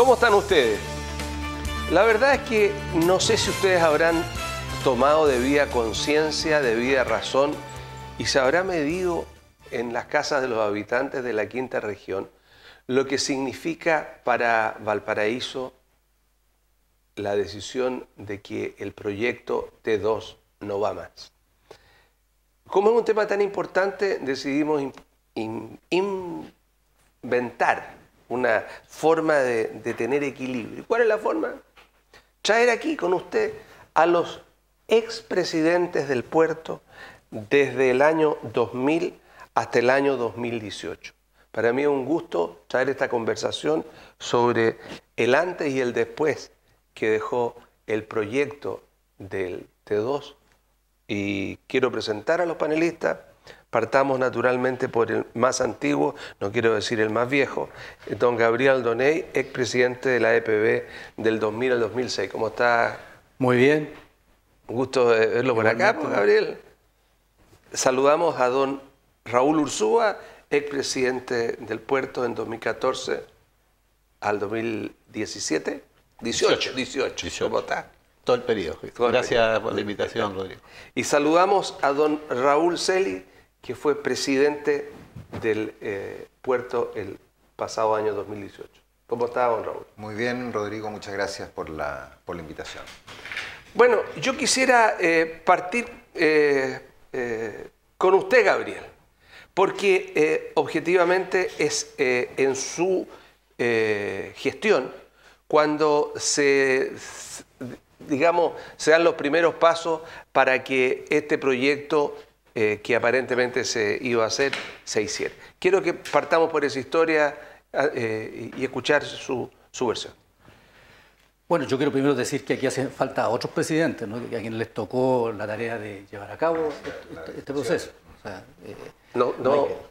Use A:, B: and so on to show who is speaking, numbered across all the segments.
A: ¿Cómo están ustedes? La verdad es que no sé si ustedes habrán tomado debida conciencia, debida razón y se habrá medido en las casas de los habitantes de la quinta región lo que significa para Valparaíso la decisión de que el proyecto T2 no va más. Como es un tema tan importante, decidimos inventar una forma de tener equilibrio. ¿Cuál es la forma? Traer aquí con usted a los expresidentes del puerto desde el año 2000 hasta el año 2018. Para mí es un gusto traer esta conversación sobre el antes y el después que dejó el proyecto del T2. Y quiero presentar a los panelistas. Partamos naturalmente por el más antiguo, no quiero decir el más viejo, don Gabriel Doney, expresidente de la EPB del 2000 al 2006. ¿Cómo está?
B: Muy bien.
A: Un gusto de verlo por acá, pues, Gabriel. Saludamos a don Raúl Ursúa, expresidente del puerto en 2014 al 2017. 18. ¿Cómo está?
C: Todo el periodo. Gracias por la invitación, Rodrigo.
A: Y saludamos a don Raúl Celi, que fue presidente del puerto el pasado año 2018. ¿Cómo está, don Raúl?
D: Muy bien, Rodrigo, muchas gracias por la invitación.
A: Bueno, yo quisiera partir con usted, Gabriel, porque objetivamente es en su gestión cuando se dan los primeros pasos para que este proyecto que aparentemente se iba a hacer, se hiciera. Quiero que partamos por esa historia y escuchar su versión.
B: Bueno, yo quiero primero decir que aquí hace falta otros presidentes, ¿no? A quienes les tocó la tarea de llevar a cabo este proceso. O sea,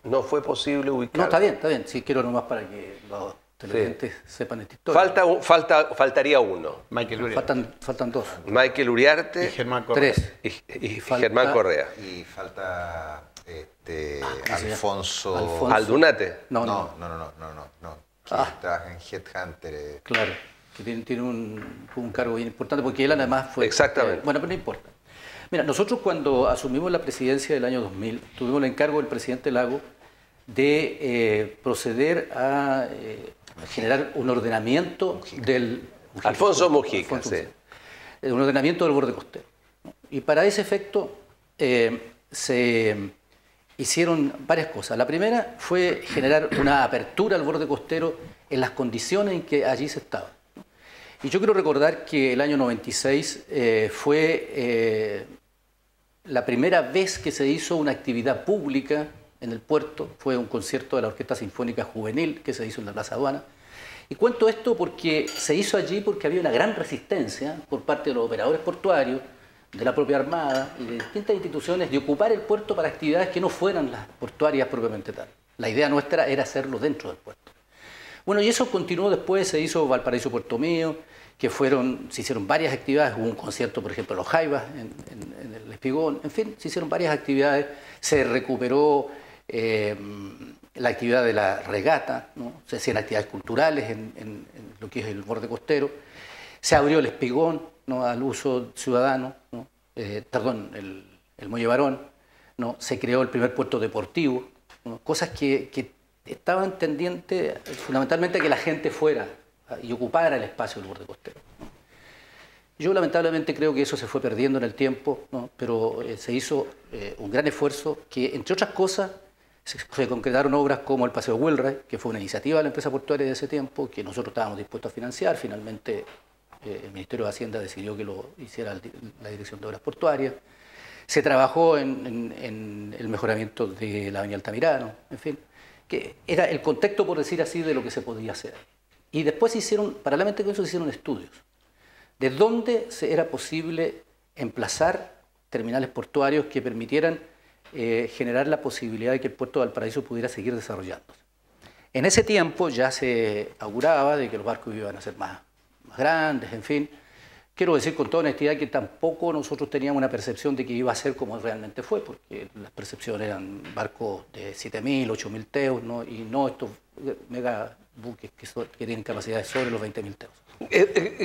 A: no fue posible ubicar.
B: No, está bien. Sí, quiero nomás para que los televidentes sepan esta historia.
A: Faltaría uno.
C: Michael Uriarte.
B: Faltan dos.
A: Michael Uriarte.
C: Y Germán Correa.
B: Tres.
A: Y Germán Correa.
D: Y falta Alfonso...
A: ¿Aldunate?
B: No.
D: Que trabaja en Headhunter.
B: Claro, que tiene un cargo bien importante porque él además fue...
A: Exactamente.
B: Bueno, pero no importa. Mira, nosotros cuando asumimos la presidencia del año 2000, tuvimos el encargo del presidente Lago de proceder a generar un ordenamiento del...
A: Alfonso Mujica, sí.
B: Un ordenamiento del borde costero. Y para ese efecto se hicieron varias cosas. La primera fue generar una apertura al borde costero en las condiciones en que allí se estaba. Y yo quiero recordar que el año 96 fue la primera vez que se hizo una actividad pública en el puerto. Fue un concierto de la Orquesta Sinfónica Juvenil que se hizo en la Plaza Aduana. Y cuento esto porque se hizo allí porque había una gran resistencia por parte de los operadores portuarios, de la propia Armada y de distintas instituciones de ocupar el puerto para actividades que no fueran las portuarias propiamente tal. La idea nuestra era hacerlo dentro del puerto. Bueno, y eso continuó después, se hizo Valparaíso Puerto Mío, se hicieron varias actividades, hubo un concierto, por ejemplo, Los Jaivas, en el Espigón, en fin, se hicieron varias actividades, se recuperó la actividad de la regata, ¿no? Se hacían actividades culturales en lo que es el borde costero, se abrió el Espigón, ¿no? Al uso ciudadano, ¿no? El Muelle Barón, ¿no? Se creó el primer puerto deportivo, ¿no? Cosas que estaban tendientes fundamentalmente a que la gente fuera y ocupara el espacio del borde costero, ¿no? Yo lamentablemente creo que eso se fue perdiendo en el tiempo, ¿no? Pero se hizo un gran esfuerzo que, entre otras cosas, se concretaron obras como el Paseo Wheelwright, que fue una iniciativa de la empresa portuaria de ese tiempo, que nosotros estábamos dispuestos a financiar. Finalmente el Ministerio de Hacienda decidió que lo hiciera la Dirección de Obras Portuarias. Se trabajó en el mejoramiento de la avenida Altamirano, en fin, que era el contexto, por decir así, de lo que se podía hacer. Y después paralelamente con eso, se hicieron estudios de dónde era posible emplazar terminales portuarios que permitieran generar la posibilidad de que el puerto de Valparaíso pudiera seguir desarrollándose. En ese tiempo ya se auguraba de que los barcos iban a ser más grandes, en fin, quiero decir con toda honestidad que tampoco nosotros teníamos una percepción de que iba a ser como realmente fue, porque las percepciones eran barcos de 7.000, 8.000 teus, ¿no? Y no estos mega buques que tienen capacidades sobre los 20.000 teus.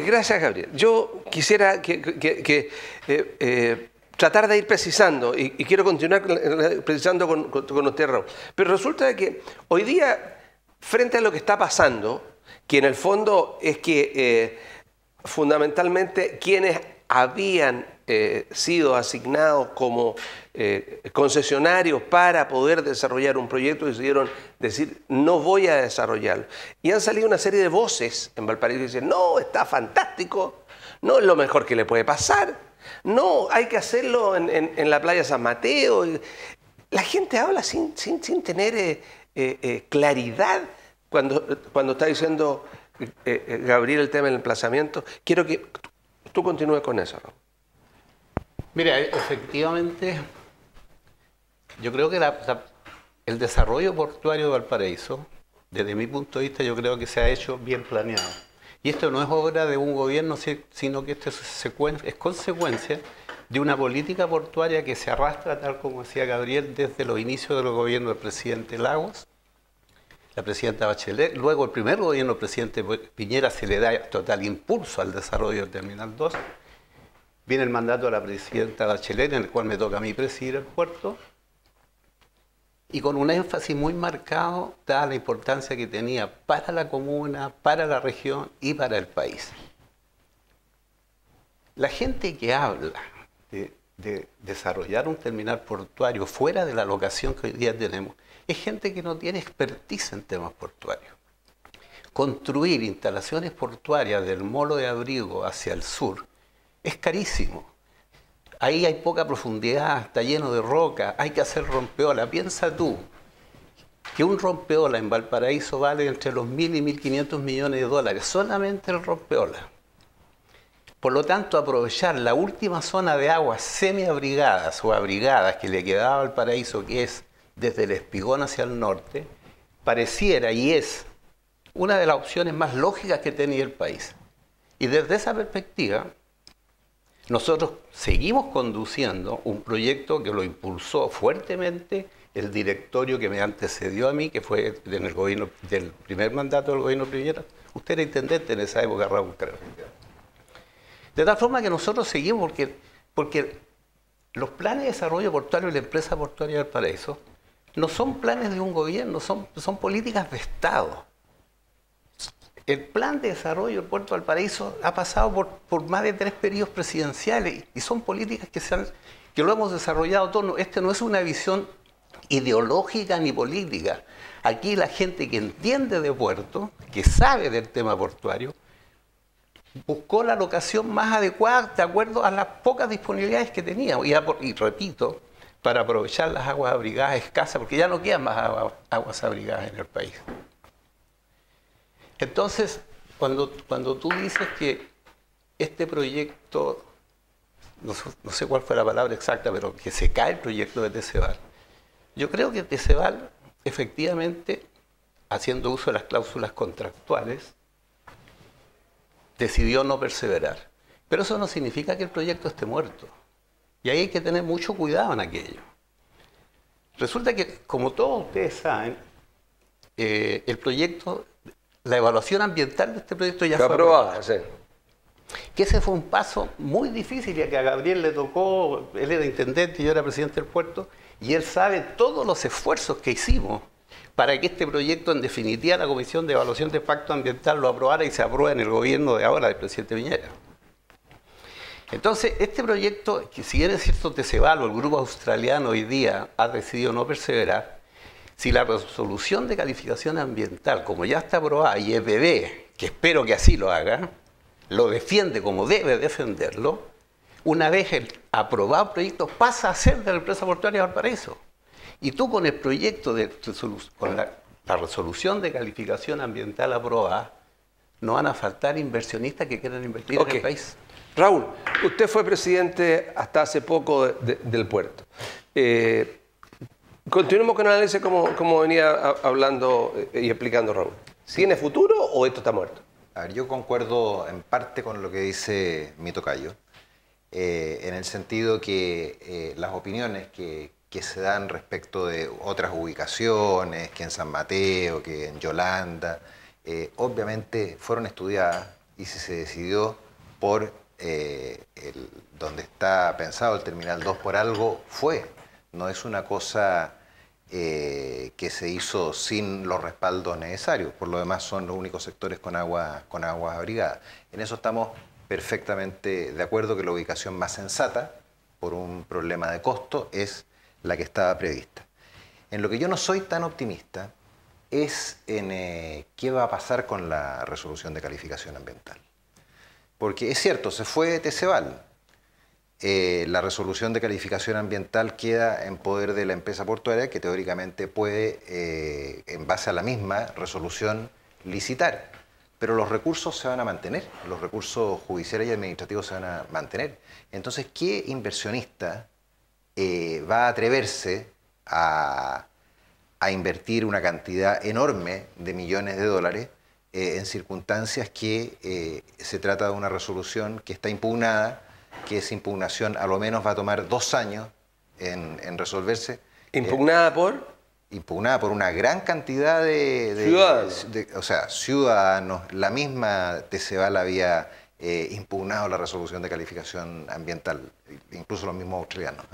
A: Gracias, Gabriel. Yo quisiera tratar de ir precisando, y quiero continuar precisando con usted, Raúl. Pero resulta que hoy día, frente a lo que está pasando, que en el fondo es que fundamentalmente quienes habían sido asignados como concesionarios para poder desarrollar un proyecto decidieron decir, no voy a desarrollarlo. Y han salido una serie de voces en Valparaíso que dicen, no, está fantástico, no es lo mejor que le puede pasar, no, hay que hacerlo en la playa San Mateo. La gente habla sin tener claridad cuando está diciendo Gabriel el tema del emplazamiento. Quiero que tú continúes con eso, Raúl.
C: Mira, efectivamente, yo creo que el desarrollo portuario de Valparaíso, desde mi punto de vista, yo creo que se ha hecho bien planeado. Y esto no es obra de un gobierno, sino que esto es consecuencia de una política portuaria que se arrastra, tal como decía Gabriel, desde los inicios de los gobiernos del presidente Lagos, la presidenta Bachelet, luego el primer gobierno del presidente Piñera se le da total impulso al desarrollo del Terminal 2. Viene el mandato de la presidenta Bachelet, en el cual me toca a mí presidir el puerto, y con un énfasis muy marcado dada la importancia que tenía para la comuna, para la región y para el país. La gente que habla de desarrollar un terminal portuario fuera de la locación que hoy día tenemos, es gente que no tiene expertise en temas portuarios. Construir instalaciones portuarias del Molo de Abrigo hacia el sur es carísimo. Ahí hay poca profundidad, está lleno de roca, hay que hacer rompeola. Piensa tú que un rompeola en Valparaíso vale entre los 1.000 y 1.500 millones de dólares, solamente el rompeola. Por lo tanto, aprovechar la última zona de aguas semiabrigadas o abrigadas que le quedaba a Valparaíso, que es desde el Espigón hacia el norte, pareciera y es una de las opciones más lógicas que tenía el país. Y desde esa perspectiva, nosotros seguimos conduciendo un proyecto que lo impulsó fuertemente el directorio que me antecedió a mí, que fue en el gobierno del primer mandato del gobierno Piñera. Usted era intendente en esa época, Raúl, creo. De tal forma que nosotros seguimos, porque los planes de desarrollo portuario de la empresa portuaria del Valparaíso no son planes de un gobierno, son políticas de Estado. El plan de desarrollo del puerto de Valparaíso ha pasado por más de 3 periodos presidenciales y son políticas que lo hemos desarrollado todos. Este no es una visión ideológica ni política. Aquí la gente que entiende de puerto, que sabe del tema portuario, buscó la locación más adecuada de acuerdo a las pocas disponibilidades que teníamos. Y repito, para aprovechar las aguas abrigadas escasas, porque ya no quedan más aguas abrigadas en el país. Entonces, cuando tú dices que este proyecto, no sé cuál fue la palabra exacta, pero que se cae el proyecto de Teceval, yo creo que Teceval, efectivamente, haciendo uso de las cláusulas contractuales, decidió no perseverar. Pero eso no significa que el proyecto esté muerto. Y ahí hay que tener mucho cuidado en aquello. Resulta que, como todos ustedes saben, el proyecto, la evaluación ambiental de este proyecto ya fue aprobada.
A: Sí.
C: Que ese fue un paso muy difícil, ya que a Gabriel le tocó, él era intendente y yo era presidente del puerto, y él sabe todos los esfuerzos que hicimos para que este proyecto, en definitiva, la Comisión de Evaluación de Impacto Ambiental lo aprobara y se apruebe en el gobierno de ahora del presidente Piñera. Entonces, este proyecto, que si bien es cierto Teceval o el grupo australiano hoy día ha decidido no perseverar, si la resolución de calificación ambiental, como ya está aprobada, y EPB, que espero que así lo haga, lo defiende como debe defenderlo, una vez el aprobado proyecto pasa a ser de la empresa portuaria de Valparaíso. Y tú con el proyecto, con la resolución de calificación ambiental aprobada, no van a faltar inversionistas que quieran invertir en el país.
A: Raúl, usted fue presidente hasta hace poco del puerto. Continuemos con el análisis como venía hablando y explicando Raúl. ¿Tiene futuro o esto está muerto?
D: A ver, yo concuerdo en parte con lo que dice mi tocayo, en el sentido que las opiniones que se dan respecto de otras ubicaciones, que en San Mateo, que en Yolanda, obviamente fueron estudiadas y si se decidió por donde está pensado el Terminal 2 por algo fue. No es una cosa que se hizo sin los respaldos necesarios. Por lo demás son los únicos sectores con aguas abrigadas. En eso estamos perfectamente de acuerdo que la ubicación más sensata, por un problema de costo, es la que estaba prevista. En lo que yo no soy tan optimista es en qué va a pasar con la resolución de calificación ambiental. Porque es cierto, se fue Teceval. La resolución de calificación ambiental queda en poder de la empresa portuaria que teóricamente puede, en base a la misma resolución, licitar. Pero los recursos se van a mantener, los recursos judiciales y administrativos se van a mantener. Entonces, ¿qué inversionista va a atreverse a invertir una cantidad enorme de millones de dólares en circunstancias que se trata de una resolución que está impugnada, que esa impugnación a lo menos va a tomar 2 años en resolverse?
A: ¿Impugnada por?
D: Impugnada por una gran cantidad ciudadanos. La misma Teceval había impugnado la resolución de calificación ambiental, incluso los mismos australianos.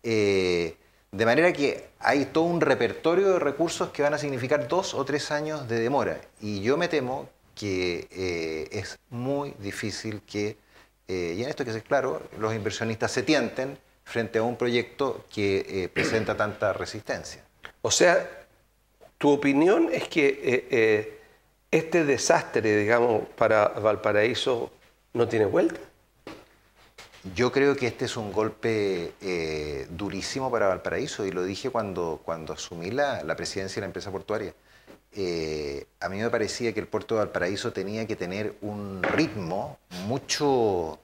D: De manera que hay todo un repertorio de recursos que van a significar 2 o 3 años de demora. Y yo me temo que es muy difícil que, y en esto hay que ser claro, los inversionistas se tienten frente a un proyecto que presenta tanta resistencia.
A: O sea, tu opinión es que este desastre, digamos, para Valparaíso no tiene vuelta.
D: Yo creo que este es un golpe durísimo para Valparaíso y lo dije cuando asumí la presidencia de la empresa portuaria. A mí me parecía que el puerto de Valparaíso tenía que tener un ritmo mucho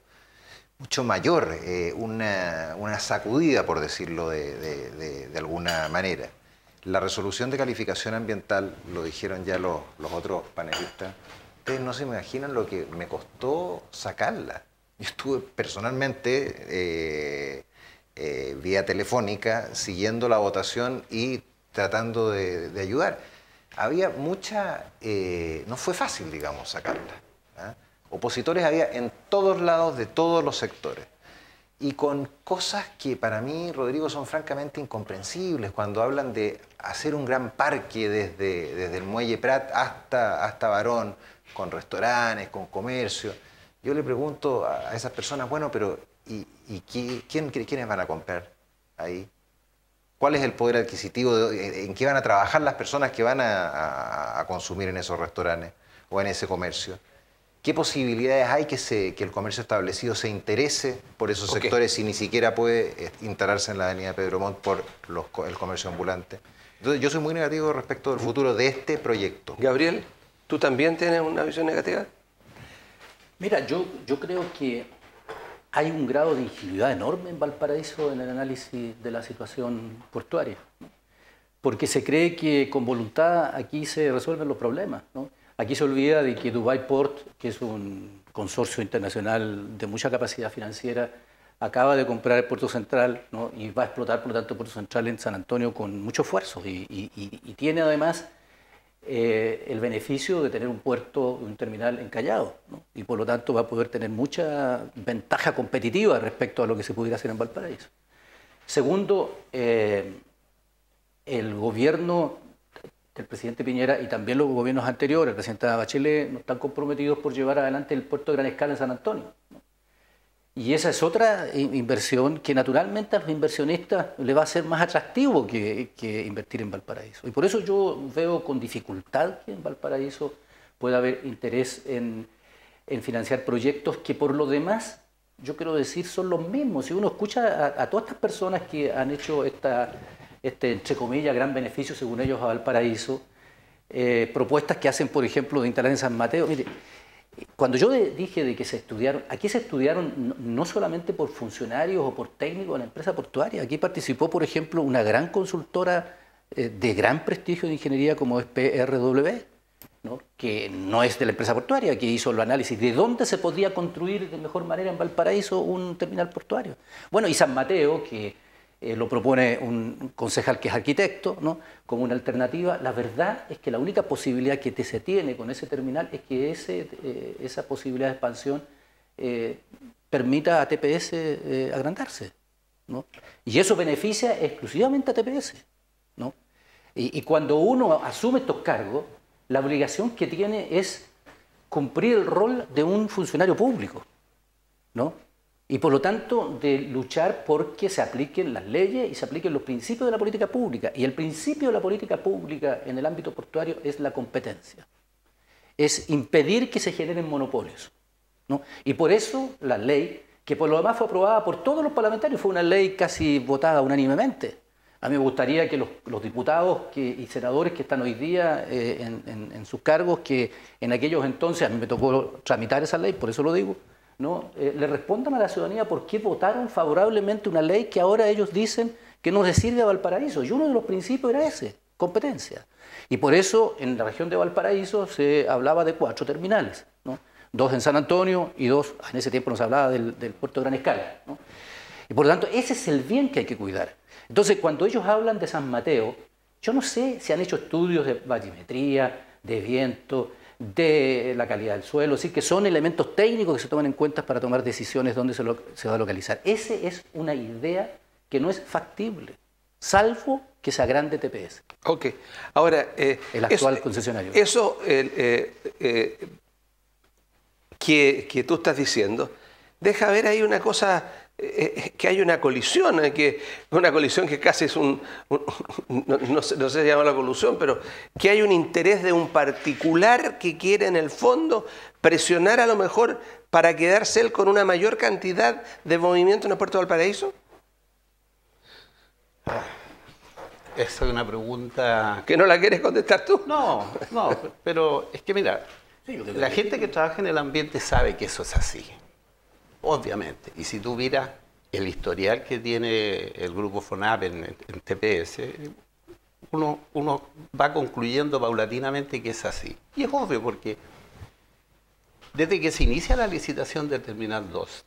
D: mayor, una sacudida, por decirlo de alguna manera. La resolución de calificación ambiental, lo dijeron ya los otros panelistas, ustedes no se imaginan lo que me costó sacarla. Yo estuve personalmente vía telefónica siguiendo la votación y tratando de ayudar. Había mucha, no fue fácil, digamos, sacarla. Opositores había en todos lados, de todos los sectores. Y con cosas que para mí, Rodrigo, son francamente incomprensibles, cuando hablan de hacer un gran parque desde el Muelle Prat hasta Barón, con restaurantes, con comercio. Yo le pregunto a esas personas, bueno, pero ¿quiénes van a comprar ahí? ¿Cuál es el poder adquisitivo? ¿En qué van a trabajar las personas que van a consumir en esos restaurantes o en ese comercio? ¿Qué posibilidades hay que el comercio establecido se interese por esos sectores si ni siquiera puede instalarse en la avenida Pedro Montt por el comercio ambulante? Entonces yo soy muy negativo respecto del futuro de este proyecto.
A: Gabriel, ¿tú también tienes una visión negativa?
B: Mira, yo creo que hay un grado de ingenuidad enorme en Valparaíso en el análisis de la situación portuaria, ¿no? Porque se cree que con voluntad aquí se resuelven los problemas, ¿no? Aquí se olvida de que Dubai Port, que es un consorcio internacional de mucha capacidad financiera, acaba de comprar el Puerto Central, ¿no? Y va a explotar, por lo tanto, el Puerto Central en San Antonio con mucho esfuerzo. Y tiene además el beneficio de tener un puerto, un terminal en Callao, ¿no? Y por lo tanto va a poder tener mucha ventaja competitiva respecto a lo que se pudiera hacer en Valparaíso. Segundo, el gobierno del presidente Piñera y también los gobiernos anteriores, el presidente Bachelet, no están comprometidos por llevar adelante el puerto de gran escala en San Antonio, ¿no? Y esa es otra inversión que naturalmente a los inversionistas les va a ser más atractivo que invertir en Valparaíso. Y por eso yo veo con dificultad que en Valparaíso pueda haber interés en financiar proyectos que por lo demás, yo quiero decir, son los mismos. Si uno escucha a todas estas personas que han hecho entre comillas, gran beneficio según ellos a Valparaíso, propuestas que hacen, por ejemplo, de instalar en San Mateo. Mire, cuando yo dije de que se estudiaron, aquí se estudiaron no solamente por funcionarios o por técnicos de la empresa portuaria, aquí participó, por ejemplo, una gran consultora de gran prestigio de ingeniería como es PRW, ¿no? Que no es de la empresa portuaria, que hizo el análisis de dónde se podía construir de mejor manera en Valparaíso un terminal portuario. Bueno, y San Mateo, que lo propone un concejal que es arquitecto, ¿no? Como una alternativa. La verdad es que la única posibilidad que se tiene con ese terminal es que esa posibilidad de expansión permita a TPS agrandarse, ¿no? Y eso beneficia exclusivamente a TPS, ¿no? Y cuando uno asume estos cargos, la obligación que tiene es cumplir el rol de un funcionario público, ¿no? Y por lo tanto de luchar porque se apliquen las leyes y se apliquen los principios de la política pública. Y el principio de la política pública en el ámbito portuario es la competencia. Es impedir que se generen monopolios, ¿no? Y por eso la ley, que por lo demás fue aprobada por todos los parlamentarios, fue una ley casi votada unánimemente. A mí me gustaría que los diputados y senadores que están hoy día en sus cargos, que en aquellos entonces, a mí me tocó tramitar esa ley, por eso lo digo, ¿no? Le respondan a la ciudadanía por qué votaron favorablemente una ley que ahora ellos dicen que no les sirve a Valparaíso. Y uno de los principios era ese, competencia. Y por eso en la región de Valparaíso se hablaba de 4 terminales, ¿no? 2 en San Antonio y 2, en ese tiempo no se hablaba del puerto de Gran Escala, ¿no? Y por lo tanto ese es el bien que hay que cuidar. Entonces cuando ellos hablan de San Mateo, yo no sé si han hecho estudios de batimetría, de viento, de la calidad del suelo, es decir, que son elementos técnicos que se toman en cuenta para tomar decisiones dónde se va a localizar. Esa es una idea que no es factible, salvo que se agrande TPS.
A: Ok, ahora...
B: el actual concesionario.
A: Eso que tú estás diciendo, deja ver ahí una cosa, que hay una colisión que casi es no sé si llama la colusión, pero que hay un interés de un particular que quiere en el fondo presionar a lo mejor para quedarse él con una mayor cantidad de movimiento en el puerto de Valparaíso.
C: Esa es una pregunta...
A: ¿Que no la quieres contestar tú?
C: No, pero es que mira, la gente que trabaja en el ambiente sabe que eso es así, obviamente. Y si tú miras el historial que tiene el grupo FONAP en TPS, uno va concluyendo paulatinamente que es así. Y es obvio porque desde que se inicia la licitación del Terminal 2,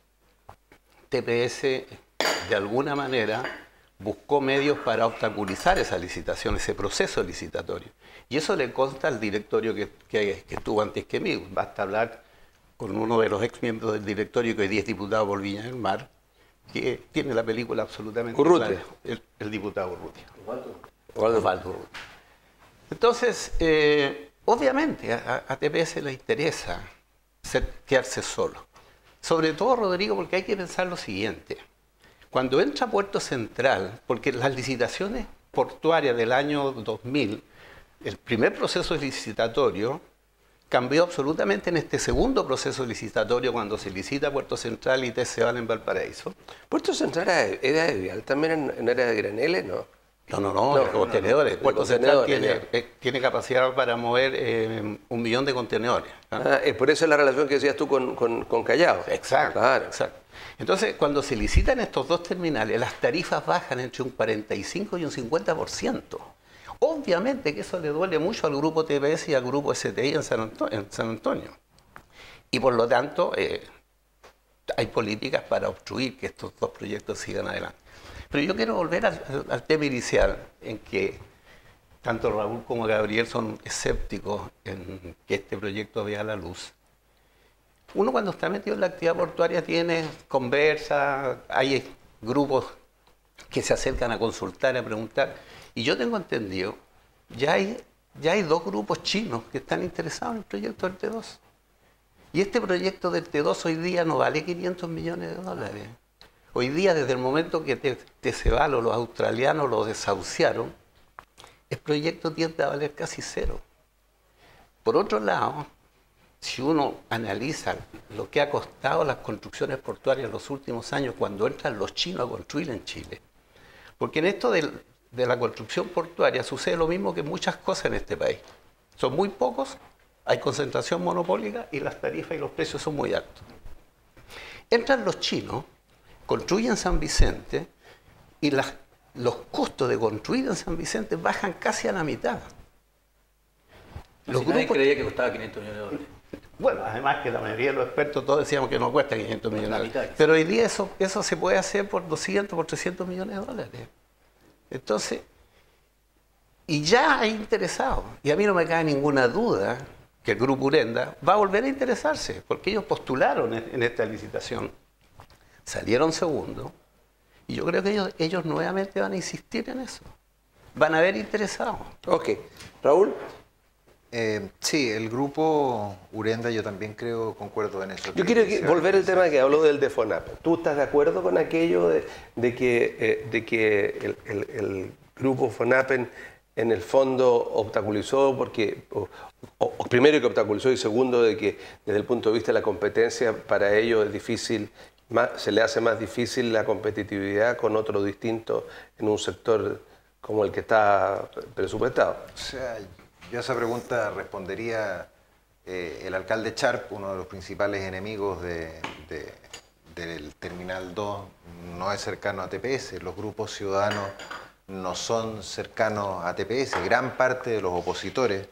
C: TPS de alguna manera buscó medios para obstaculizar esa licitación, ese proceso licitatorio. Y eso le consta al directorio que estuvo antes que mí. Basta hablar con uno de los ex miembros del directorio, que hoy día es diputado por Viña del Mar, que tiene la película absolutamente
A: Urrutia.
C: clara. El diputado Urrutia.
A: Osvaldo
C: Urrutia. Entonces, obviamente a TPS le interesa quedarse solo. Sobre todo, Rodrigo, porque hay que pensar lo siguiente. Cuando entra Puerto Central, porque las licitaciones portuarias del año 2000, el primer proceso licitatorio cambió absolutamente en este segundo proceso licitatorio cuando se licita Puerto Central y TCVAL en Valparaíso.
A: ¿Puerto Central era de Vial también no era de Graneles, no?
C: No, de contenedores. Puerto Central tiene capacidad para mover 1 millón de contenedores.
A: Es por eso la relación que decías tú con Callao.
C: Exacto,
A: claro.
C: exacto. Entonces, cuando se licitan estos 2 terminales, las tarifas bajan entre un 45 y un 50%. Obviamente que eso le duele mucho al grupo TPS y al grupo STI en San Antonio. Y por lo tanto, hay políticas para obstruir que estos 2 proyectos sigan adelante. Pero yo quiero volver al tema inicial, en que tanto Raúl como Gabriel son escépticos en que este proyecto vea la luz. Uno cuando está metido en la actividad portuaria tiene conversa, hay grupos que se acercan a consultar, a preguntar. Y yo tengo entendido, ya hay 2 grupos chinos que están interesados en el proyecto del T2. Y este proyecto del T2 hoy día no vale 500 millones de dólares. Hoy día, desde el momento que TCVAL o los australianos lo desahuciaron, el proyecto tiende a valer casi 0. Por otro lado, si uno analiza lo que ha costado las construcciones portuarias en los últimos años cuando entran los chinos a construir en Chile, porque en esto de la construcción portuaria sucede lo mismo que en muchas cosas en este país. Son muy pocos, hay concentración monopólica y las tarifas y los precios son muy altos. Entran los chinos, construyen San Vicente y los costos de construir en San Vicente bajan casi a la mitad.
B: Los grupos creía que costaba 500 millones de dólares.
C: Bueno, además que la mayoría de los expertos todos decíamos que no cuesta 500 millones de dólares.
B: mitad.
C: Pero hoy día eso se puede hacer por 200, por 300 millones de dólares. Entonces, y ya hay interesados. Y a mí no me cabe ninguna duda que el Grupo Urenda va a volver a interesarse, porque ellos postularon en esta licitación, salieron segundo, y yo creo que ellos nuevamente van a insistir en eso. Van a haber interesados.
A: Ok. Raúl.
D: Sí, el grupo Urenda yo también concuerdo en eso.
A: Yo quiero volver al tema que habló del de FONAPEN. ¿Tú estás de acuerdo con aquello de que el grupo FONAPEN en el fondo obstaculizó porque, primero que obstaculizó y segundo de que desde el punto de vista de la competencia para ellos es difícil, se le hace más difícil la competitividad con otro distinto en un sector como el que está presupuestado?
D: O sea, yo a esa pregunta respondería el alcalde Charp, uno de los principales enemigos del Terminal 2, no es cercano a TPS. Los grupos ciudadanos no son cercanos a TPS. Gran parte de los opositores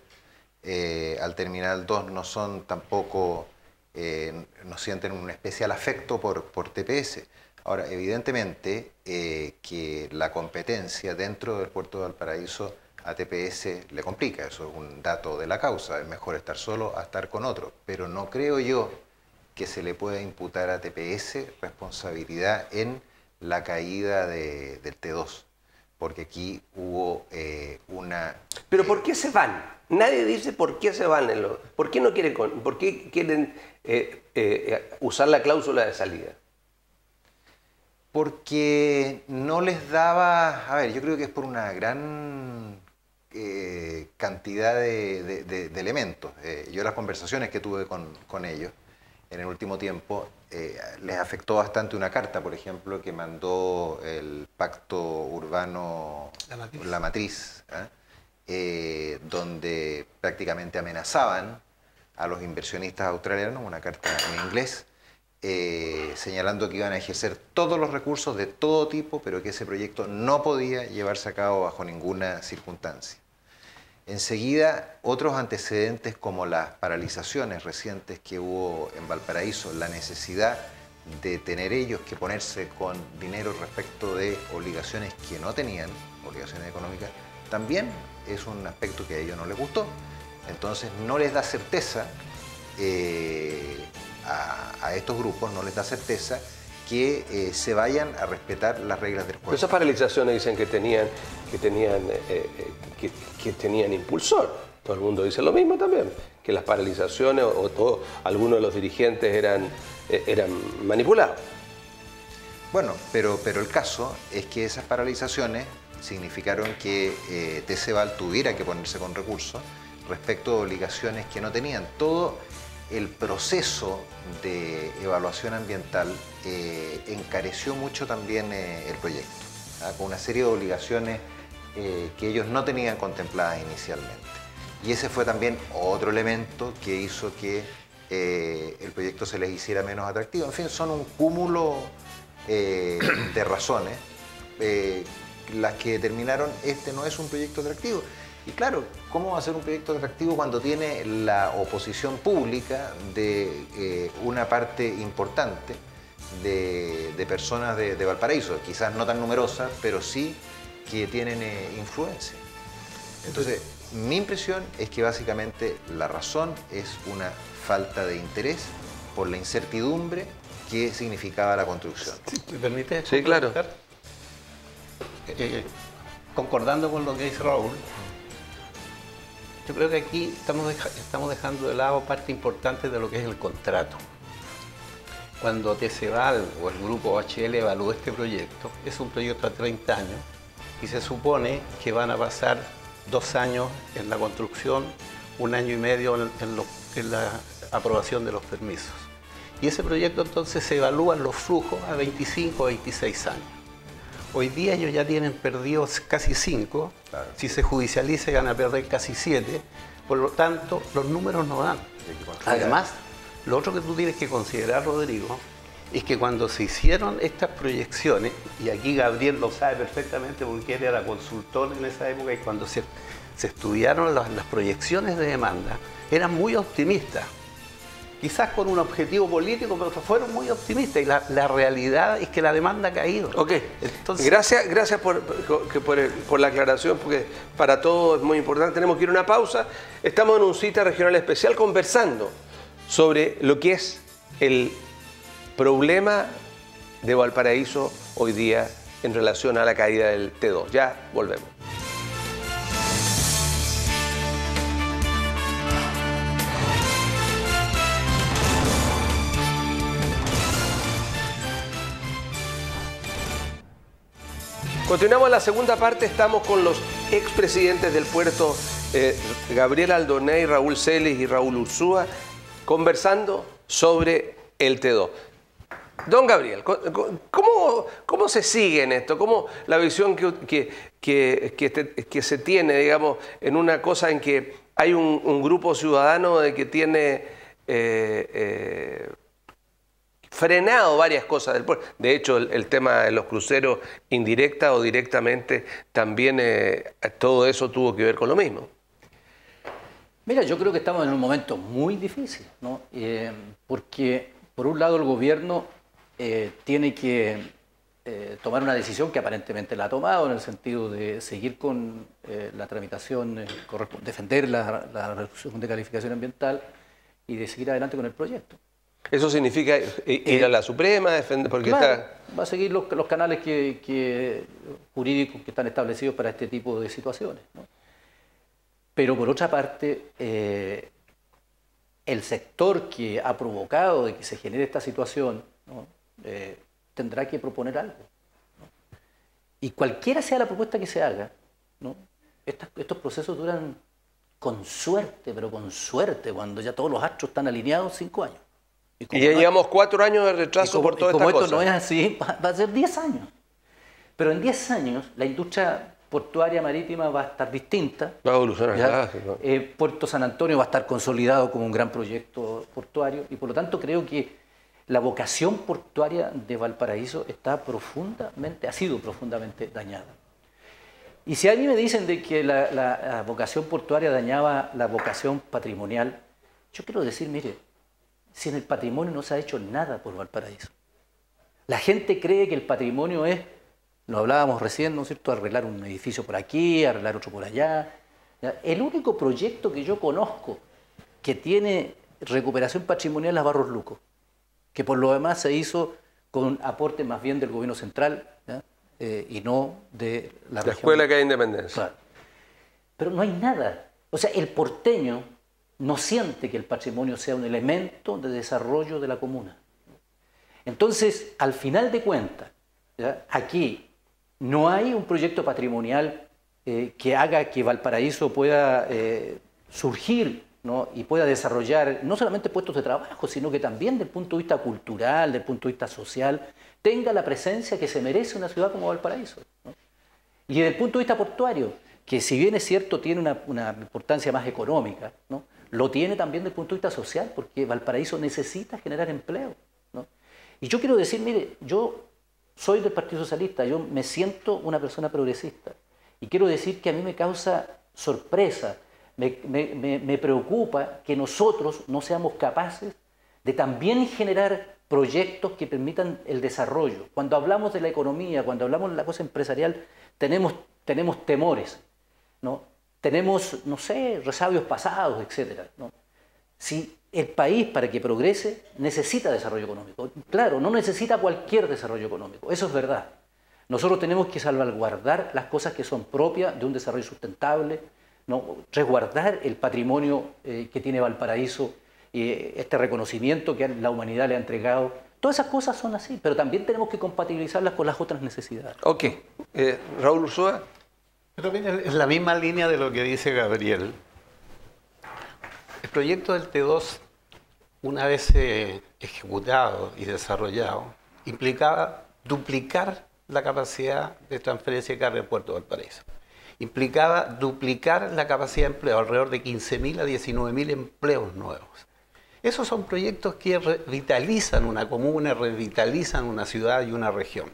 D: al Terminal 2 no son tampoco, no sienten un especial afecto por TPS. Ahora, evidentemente que la competencia dentro del puerto de Valparaíso a TPS le complica, eso es un dato de la causa, es mejor estar solo a estar con otro, pero no creo yo que se le pueda imputar a TPS responsabilidad en la caída del T2, porque aquí hubo una...
A: ¿Pero por qué se van? Nadie dice por qué se van. ¿Por qué no quieren, usar la cláusula de salida?
D: Porque no les daba... A ver, yo creo que es por una gran cantidad de elementos. Yo las conversaciones que tuve con ellos en el último tiempo, les afectó bastante una carta, por ejemplo, que mandó el Pacto Urbano La Matriz, donde prácticamente amenazaban a los inversionistas australianos, una carta en inglés, señalando que iban a ejercer todos los recursos de todo tipo, pero que ese proyecto no podía llevarse a cabo bajo ninguna circunstancia. Enseguida, otros antecedentes como las paralizaciones recientes que hubo en Valparaíso, la necesidad de tener ellos que ponerse con dinero respecto de obligaciones que no tenían, obligaciones económicas, también es un aspecto que a ellos no les gustó. Entonces no les da certeza, a estos grupos no les da certeza que se vayan a respetar las reglas del juego.
A: Esas paralizaciones dicen que tenían impulsor. Todo el mundo dice lo mismo también, que las paralizaciones algunos de los dirigentes eran manipulados.
D: Bueno, pero el caso es que esas paralizaciones significaron que TCVAL tuviera que ponerse con recursos respecto de obligaciones que no tenían. Todo el proceso de evaluación ambiental encareció mucho también el proyecto, con una serie de obligaciones que ellos no tenían contempladas inicialmente. Y ese fue también otro elemento que hizo que el proyecto se les hiciera menos atractivo. En fin, son un cúmulo de razones las que determinaron este no es un proyecto atractivo. Y claro, ¿cómo va a ser un proyecto atractivo cuando tiene la oposición pública de una parte importante de personas de Valparaíso? Quizás no tan numerosas, pero sí que tienen influencia. Entonces, mi impresión es que básicamente la razón es una falta de interés por la incertidumbre que significaba la construcción.
C: ¿Me permite?
A: Sí, claro.
C: Concordando con lo que dice Raúl, yo creo que aquí estamos dejando de lado parte importante de lo que es el contrato. Cuando TCVAL o el grupo OHL evaluó este proyecto, es un proyecto a 30 años y se supone que van a pasar 2 años en la construcción, 1 año y medio en la aprobación de los permisos. Y ese proyecto entonces se evalúan los flujos a 25 o 26 años. Hoy día ellos ya tienen perdidos casi 5, claro. Si se judicializa van a perder casi 7, por lo tanto los números no dan. Además, lo otro que tú tienes que considerar, Rodrigo, es que cuando se hicieron estas proyecciones, y aquí Gabriel lo sabe perfectamente porque él era consultor en esa época, y cuando se se estudiaron las proyecciones de demanda, eran muy optimistas. Quizás con un objetivo político, pero fueron muy optimistas y la realidad es que la demanda ha caído.
A: Ok,
C: entonces,
A: gracias por la aclaración, porque para todos es muy importante. Tenemos que ir a una pausa. Estamos en un cita regional especial conversando sobre lo que es el problema de Valparaíso hoy día en relación a la caída del T2. Ya volvemos. Continuamos en la segunda parte, estamos con los expresidentes del puerto, Gabriel Aldoney, Raúl Celis y Raúl Ursúa, conversando sobre el T2. Don Gabriel, ¿cómo se sigue en esto? ¿Cómo la visión que se tiene, digamos, en una cosa en que hay un grupo ciudadano de que tiene frenado varias cosas del puerto? De hecho, el tema de los cruceros, indirecta o directamente, también todo eso tuvo que ver con lo mismo.
B: Mira, yo creo que estamos en un momento muy difícil, ¿no? Porque, por un lado, el gobierno tiene que tomar una decisión que aparentemente la ha tomado, en el sentido de seguir con la tramitación, defender la reducción de calificación ambiental y de seguir adelante con el proyecto.
A: ¿Eso significa ir a la Suprema, defender? Porque
B: claro, va a seguir los canales jurídicos que están establecidos para este tipo de situaciones, ¿no? Pero por otra parte, el sector que ha provocado de que se genere esta situación, ¿no? Tendrá que proponer algo, ¿no? Y cualquiera sea la propuesta que se haga, ¿no? Estos procesos duran con suerte, pero con suerte, cuando ya todos los astros están alineados, 5 años.
A: Y ya llevamos 4 años de retraso por toda esta cosa.
B: Como esto no es así, va a ser 10 años. Pero en 10 años la industria portuaria marítima va a estar distinta.
A: Va a evolucionar.
B: Puerto San Antonio va a estar consolidado como un gran proyecto portuario y por lo tanto creo que la vocación portuaria de Valparaíso ha sido profundamente dañada. Y si a mí me dicen de que la vocación portuaria dañaba la vocación patrimonial, yo quiero decir, mire, si en el patrimonio no se ha hecho nada por Valparaíso. La gente cree que el patrimonio es, lo hablábamos recién, ¿no es cierto?, arreglar un edificio por aquí, arreglar otro por allá. ¿Ya? El único proyecto que yo conozco que tiene recuperación patrimonial es Barros Luco, que por lo demás se hizo con aporte más bien del gobierno central, ¿ya? Y no de la región.
A: Escuela que hay independencia.
B: Claro. Pero no hay nada. O sea, el porteño no siente que el patrimonio sea un elemento de desarrollo de la comuna. Entonces, al final de cuentas, ¿ya? Aquí no hay un proyecto patrimonial que haga que Valparaíso pueda surgir, ¿no? Y pueda desarrollar no solamente puestos de trabajo, sino que también desde el punto de vista cultural, desde el punto de vista social, tenga la presencia que se merece una ciudad como Valparaíso, ¿no? Y desde el punto de vista portuario, que si bien es cierto tiene una importancia más económica, ¿no? Lo tiene también desde el punto de vista social, porque Valparaíso necesita generar empleo, ¿no? Y yo quiero decir, mire, yo soy del Partido Socialista, yo me siento una persona progresista, y quiero decir que a mí me causa sorpresa, me preocupa que nosotros no seamos capaces de también generar proyectos que permitan el desarrollo. Cuando hablamos de la economía, cuando hablamos de la cosa empresarial, tenemos temores, ¿no? Tenemos, no sé, resabios pasados, etc., ¿no? Si el país, para que progrese, necesita desarrollo económico. Claro, no necesita cualquier desarrollo económico, eso es verdad. Nosotros tenemos que salvaguardar las cosas que son propias de un desarrollo sustentable, ¿no? Resguardar el patrimonio que tiene Valparaíso, este reconocimiento que la humanidad le ha entregado. Todas esas cosas son así, pero también tenemos que compatibilizarlas con las otras necesidades.
A: Ok. Raúl Ursúa.
C: Pero mira, es la misma línea de lo que dice Gabriel. El proyecto del T2, una vez ejecutado y desarrollado, implicaba duplicar la capacidad de transferencia de carga del puerto de Valparaíso. Implicaba duplicar la capacidad de empleo, alrededor de 15.000 a 19.000 empleos nuevos. Esos son proyectos que revitalizan una comuna, revitalizan una ciudad y una región.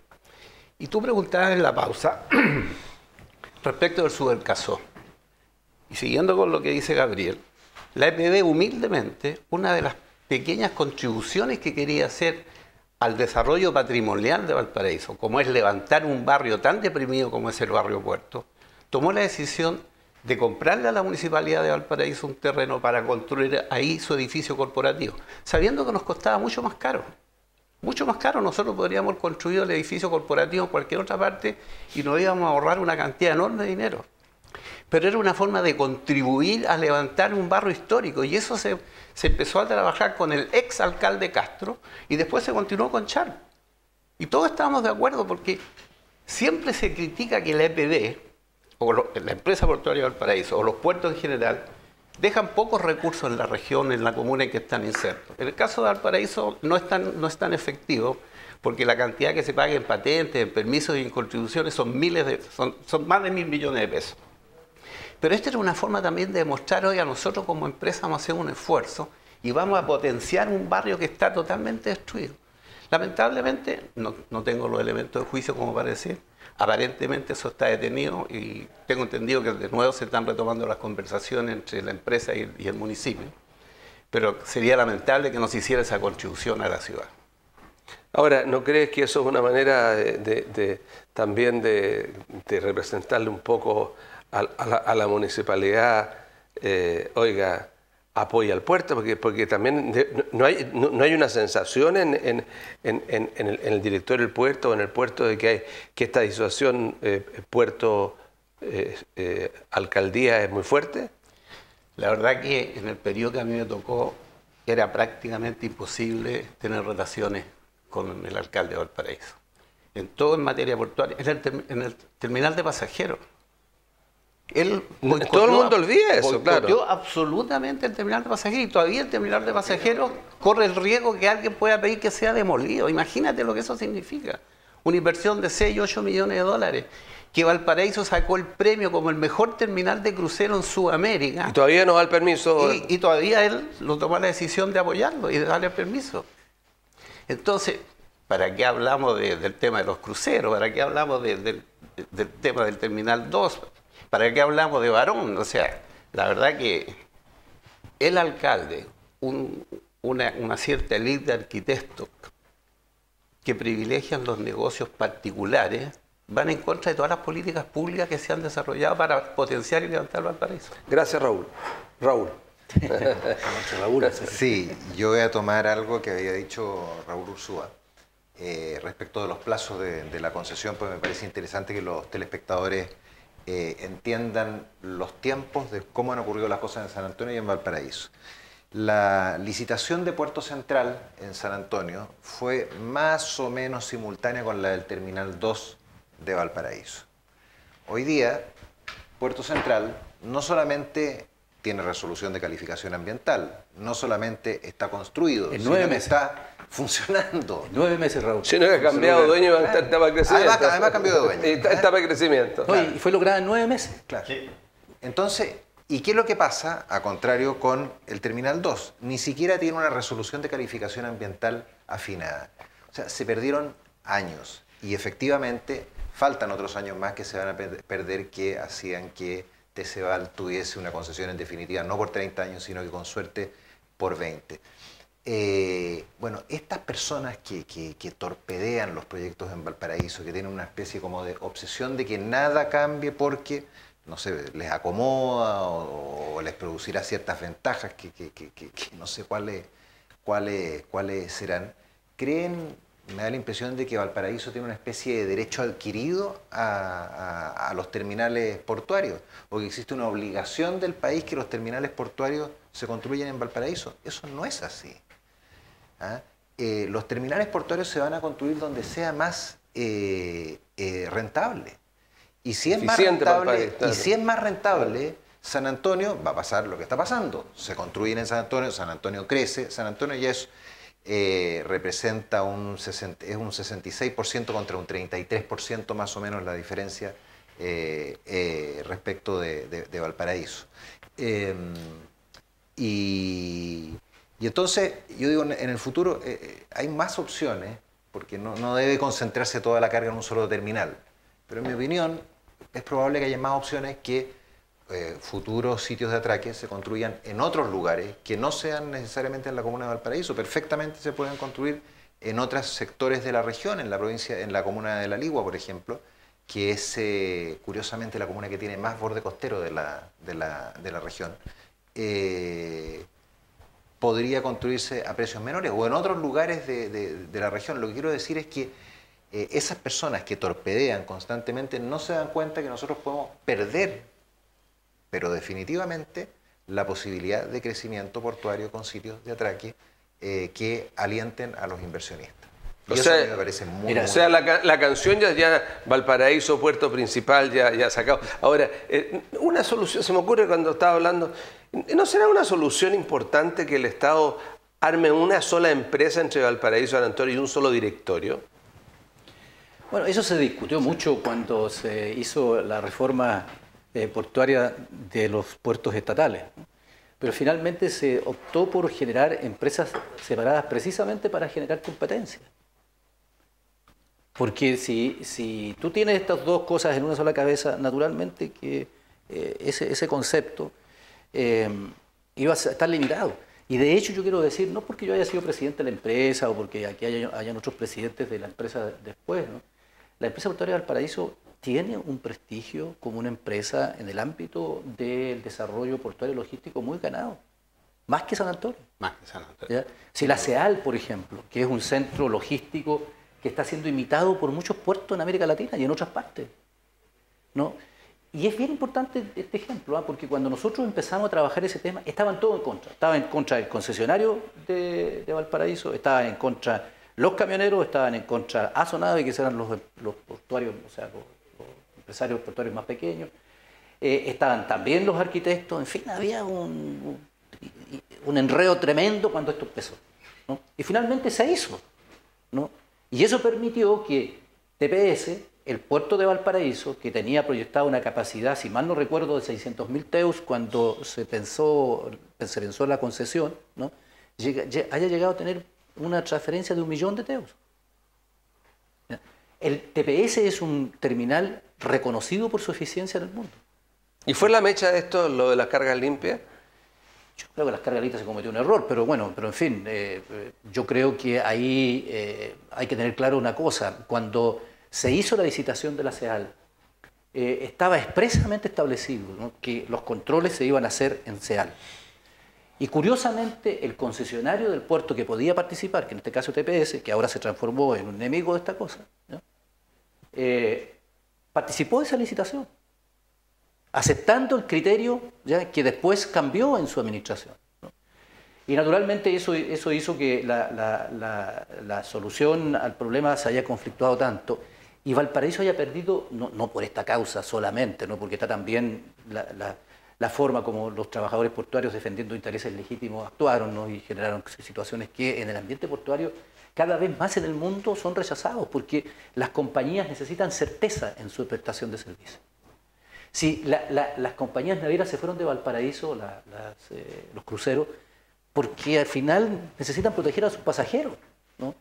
C: Y tú preguntabas en la pausa respecto del Subercasó. y siguiendo con lo que dice Gabriel, la EPB humildemente, una de las pequeñas contribuciones que quería hacer al desarrollo patrimonial de Valparaíso, como es levantar un barrio tan deprimido como es el barrio Puerto, tomó la decisión de comprarle a la Municipalidad de Valparaíso un terreno para construir ahí su edificio corporativo, sabiendo que nos costaba mucho más caro. Mucho más caro, nosotros podríamos haber construido el edificio corporativo en cualquier otra parte y nos íbamos a ahorrar una cantidad enorme de dinero. Pero era una forma de contribuir a levantar un barrio histórico y eso se empezó a trabajar con el ex alcalde Castro y después se continuó con Char. Y todos estábamos de acuerdo porque siempre se critica que la EPB, o la empresa portuaria de Valparaíso, o los puertos en general, dejan pocos recursos en la región, en la comuna en que están insertos. En el caso de Valparaíso no es tan efectivo porque la cantidad que se paga en patentes, en permisos y en contribuciones son más de 1.000 millones de pesos. Pero esta era una forma también de demostrar hoy a nosotros como empresa vamos a hacer un esfuerzo y vamos a potenciar un barrio que está totalmente destruido. Lamentablemente, no tengo los elementos de juicio como para decir, aparentemente eso está detenido y tengo entendido que de nuevo se están retomando las conversaciones entre la empresa y el municipio. Pero sería lamentable que no se hiciera esa contribución a la ciudad.
A: Ahora, ¿no crees que eso es una manera también de representarle un poco a la municipalidad, oiga, apoya al puerto? Porque también no hay una sensación en el directorio del puerto o en el puerto de que esta disociación puerto-alcaldía es muy fuerte.
C: La verdad que en el periodo que a mí me tocó era prácticamente imposible tener relaciones con el alcalde de Valparaíso. En todo en materia portuaria, en el terminal de pasajeros.
A: Todo el mundo olvida eso, claro.
C: Absolutamente el terminal de pasajeros y todavía el terminal de pasajeros corre el riesgo que alguien pueda pedir que sea demolido. Imagínate lo que eso significa. Una inversión de 6 y 8 millones de dólares. Que Valparaíso sacó el premio como el mejor terminal de crucero en Sudamérica.
A: Y todavía no da el permiso.
C: Y todavía él lo tomó la decisión de apoyarlo y de darle el permiso. Entonces, ¿para qué hablamos del tema de los cruceros? ¿Para qué hablamos del tema del Terminal 2? ¿Para qué hablamos de Barón? O sea, la verdad que el alcalde, una cierta élite de arquitectos que privilegian los negocios particulares, van en contra de todas las políticas públicas que se han desarrollado para potenciar y levantar Valparaíso.
A: Gracias, Raúl. Raúl.
D: Sí, yo voy a tomar algo que había dicho Raúl Ursúa respecto de los plazos de la concesión, pues me parece interesante que los telespectadores entiendan los tiempos de cómo han ocurrido las cosas en San Antonio y en Valparaíso. La licitación de Puerto Central en San Antonio fue más o menos simultánea con la del Terminal 2 de Valparaíso. Hoy día, Puerto Central no solamente tiene resolución de calificación ambiental, no solamente está construido,
B: en 9 meses
D: está funcionando.
B: En 9 meses, Raúl.
A: Si no ha cambiado dueño, va a estar para crecimiento.
D: Además cambió de dueño.
A: Está para crecimiento.
B: No, y fue lograda en 9 meses.
D: Claro. Entonces, ¿y qué es lo que pasa, a contrario, con el Terminal 2? Ni siquiera tiene una resolución de calificación ambiental afinada. O sea, se perdieron años y efectivamente faltan otros años más que se van a perder que hacían que TCVAL tuviese una concesión en definitiva, no por 30 años, sino que con suerte por 20. Bueno, estas personas que torpedean los proyectos en Valparaíso, que tienen una especie como de obsesión de que nada cambie porque, no sé, les acomoda o les producirá ciertas ventajas que no sé cuáles serán, creen, me da la impresión de que Valparaíso tiene una especie de derecho adquirido a los terminales portuarios, o que existe una obligación del país que los terminales portuarios se construyan en Valparaíso. Eso no es así. Los terminales portuarios se van a construir donde sea más rentable. Y si es más rentable, San Antonio va a pasar lo que está pasando. Se construyen en San Antonio crece, San Antonio ya representa un 66% contra un 33% más o menos la diferencia respecto de Valparaíso. Y entonces, yo digo, en el futuro hay más opciones, porque no debe concentrarse toda la carga en un solo terminal. Pero en mi opinión, es probable que haya más opciones que futuros sitios de atraque se construyan en otros lugares que no sean necesariamente en la comuna de Valparaíso. Perfectamente se pueden construir en otros sectores de la región, en la provincia, en la comuna de La Ligua, por ejemplo, que es curiosamente la comuna que tiene más borde costero de la región. Podría construirse a precios menores o en otros lugares de la región. Lo que quiero decir es que esas personas que torpedean constantemente no se dan cuenta que nosotros podemos perder, pero definitivamente, la posibilidad de crecimiento portuario con sitios de atraque que alienten a los inversionistas. Y eso a mí me parece muy...
A: O sea, la canción ya Valparaíso, puerto principal, ya sacado. Ahora, una solución, se me ocurre cuando estaba hablando, ¿no será una solución importante que el Estado arme una sola empresa entre Valparaíso, San Antonio y un solo directorio?
B: Bueno, eso se discutió mucho cuando se hizo la reforma portuaria de los puertos estatales, ¿no? Pero finalmente se optó por generar empresas separadas precisamente para generar competencia. Porque si tú tienes estas dos cosas en una sola cabeza, naturalmente que ese concepto iba a estar limitado. Y de hecho yo quiero decir, no porque yo haya sido presidente de la empresa o porque aquí hayan otros presidentes de la empresa después, ¿no? La empresa portuaria de Valparaíso tiene un prestigio como una empresa en el ámbito del desarrollo portuario y logístico muy ganado, más que San Antonio.
C: Más que San Antonio.
B: ¿Ya? Si la CEAL, por ejemplo, que es un centro logístico que está siendo imitado por muchos puertos en América Latina y en otras partes, ¿no? Y es bien importante este ejemplo, ¿eh? Porque cuando nosotros empezamos a trabajar ese tema, estaban todos en contra. Estaban en contra del concesionario de Valparaíso, estaban en contra los camioneros, estaban en contra Azonave, que eran los portuarios, o sea, los empresarios portuarios más pequeños, estaban también los arquitectos, en fin, había un enredo tremendo cuando esto empezó, ¿no? Y finalmente se hizo, ¿no? Y eso permitió que TPS, el puerto de Valparaíso, que tenía proyectada una capacidad, si mal no recuerdo, de 600.000 teus cuando se pensó en la concesión, ¿no? Haya llegado a tener una transferencia de 1 millón de teus. El TPS es un terminal reconocido por su eficiencia en el mundo.
A: ¿Y fue la mecha de esto, lo de las cargas limpias?
B: Yo creo que las cargas limpias se cometió un error, pero bueno, en fin, yo creo que ahí hay que tener claro una cosa. Cuando se hizo la licitación de la CEAL, estaba expresamente establecido, ¿no?, que los controles se iban a hacer en CEAL. Y curiosamente, el concesionario del puerto que podía participar, que en este caso TPS, que ahora se transformó en un enemigo de esta cosa, ¿no?, participó de esa licitación, aceptando el criterio, ya, que después cambió en su administración, ¿no? Y naturalmente eso hizo que la solución al problema se haya conflictuado tanto y Valparaíso haya perdido, no por esta causa solamente, ¿no?, porque está también la forma como los trabajadores portuarios defendiendo intereses legítimos actuaron, ¿no?, y generaron situaciones que en el ambiente portuario cada vez más en el mundo son rechazados porque las compañías necesitan certeza en su prestación de servicio. Si las compañías navieras se fueron de Valparaíso, los cruceros, porque al final necesitan proteger a sus pasajeros, ¿no?